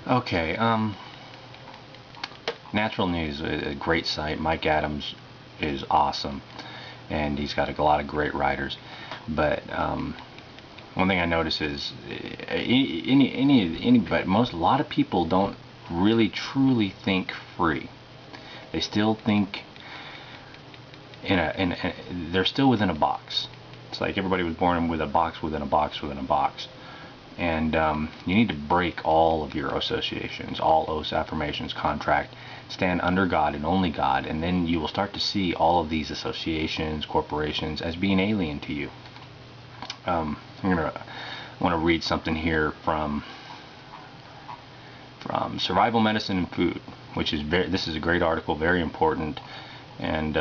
Okay, Natural News, a great site. Mike Adams is awesome, and he's got a lot of great writers. But one thing I notice is but a lot of people don't really truly think free. They still think they're still within a box. It's like everybody was born with a box within a box within a box. And you need to break all of your associations, all oaths, affirmations, contract, stand under God and only God, and then you will start to see all of these associations, corporations as being alien to you. I'm gonna want to read something here from Survival Medicine and Food, which is this is a great article, very important, and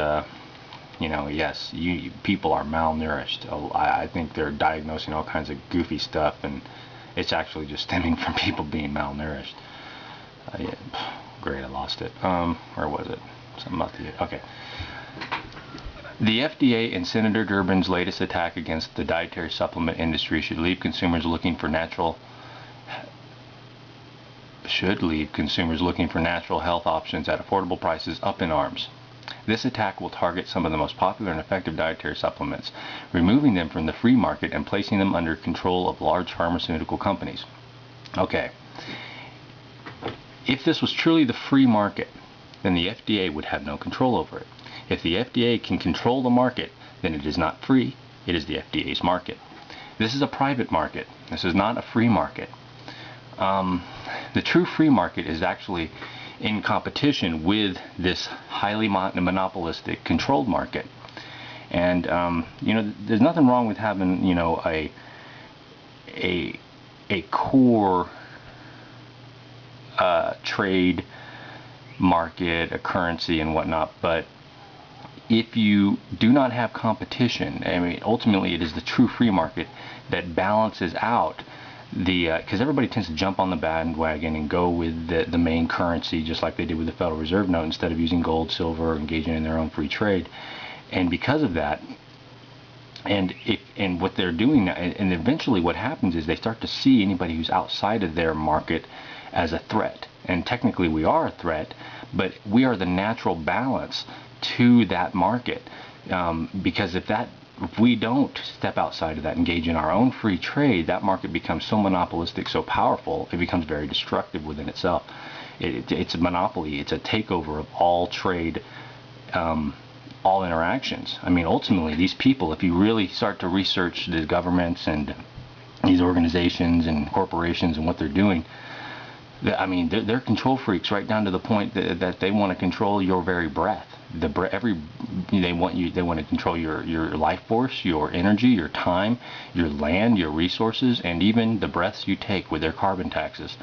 you know, yes, people are malnourished. I think they're diagnosing all kinds of goofy stuff, and it's actually just stemming from people being malnourished. Yeah, great, I lost it. Where was it? Something about the... Okay. The FDA and Senator Durbin's latest attack against the dietary supplement industry should leave consumers looking for natural health options at affordable prices up in arms. This attack will target some of the most popular and effective dietary supplements, removing them from the free market and placing them under control of large pharmaceutical companies. Okay. If this was truly the free market, then the FDA would have no control over it. If the FDA can control the market, then it is not free, it is the FDA's market. This is a private market. This is not a free market. The true free market is actually in competition with this highly monopolistic controlled market. And you know, there's nothing wrong with having, you know, a core trade market, a currency and whatnot, but if you do not have competition, I mean, ultimately it is the true free market that balances out the because everybody tends to jump on the bandwagon and go with the main currency, just like they did with the Federal Reserve note, instead of using gold, silver, or engaging in their own free trade. And because of that, and what they're doing, and eventually what happens is they start to see anybody who's outside of their market as a threat. And technically we are a threat, but we are the natural balance to that market, because if we don't step outside of that, engage in our own free trade, that market becomes so monopolistic, so powerful, it becomes very destructive within itself. It's a monopoly, it's a takeover of all trade, all interactions. I mean, ultimately these people, if you really start to research the governments and these organizations and corporations and what they're doing, I mean, they're control freaks right down to the point that they want to control your very breath. They want to control your life force, your energy, your time, your land, your resources, and even the breaths you take with their carbon taxes.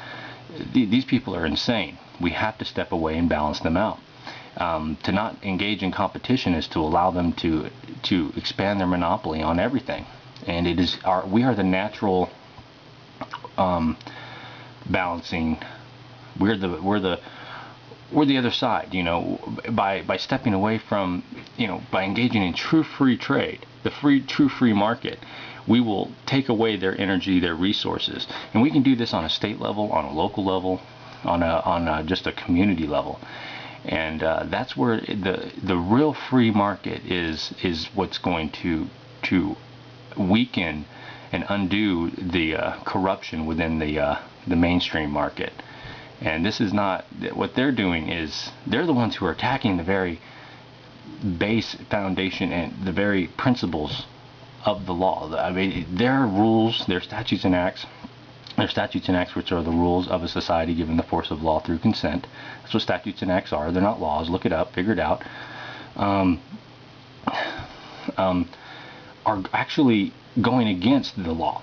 These people are insane. We have to step away and balance them out. To not engage in competition is to allow them to expand their monopoly on everything. And we are the natural balancing. We're the other side, you know, by stepping away from, you know, by engaging in true free trade, the true free market. We will take away their energy, their resources, and we can do this on a state level, on a local level, on just a community level. And that's where the real free market is what's going to weaken and undo the corruption within the mainstream market. And this is not what they're doing. Is they're the ones who are attacking the very base foundation and the very principles of the law. I mean, their rules, their statutes and acts, which are the rules of a society given the force of law through consent. That's what statutes and acts are. They're not laws. Look it up, figure it out. Are actually going against the law.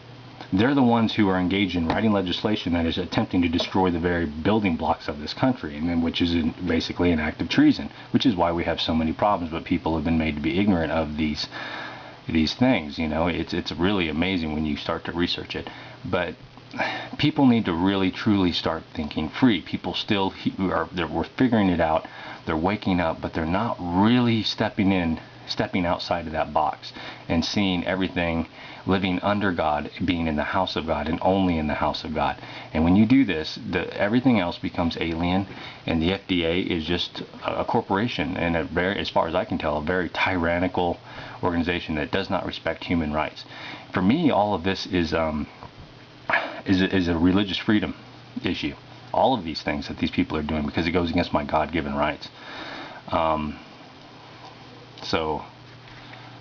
They're the ones who are engaged in writing legislation that is attempting to destroy the very building blocks of this country, and which is basically an act of treason, which is why we have so many problems. But people have been made to be ignorant of these things. You know, it's really amazing when you start to research it. But people need to really truly start thinking free. People still we're figuring it out. They're waking up, but they're not really stepping in stepping outside of that box and seeing everything, living under God, being in the house of God and only in the house of God. And when you do this, everything else becomes alien, and the FDA is just a corporation, and a very, as far as I can tell, a very tyrannical organization that does not respect human rights. For me, all of this is a religious freedom issue. All of these things that these people are doing, because it goes against my God-given rights. So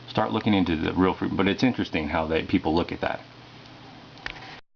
start looking into the real freedom. But it's interesting how people look at that.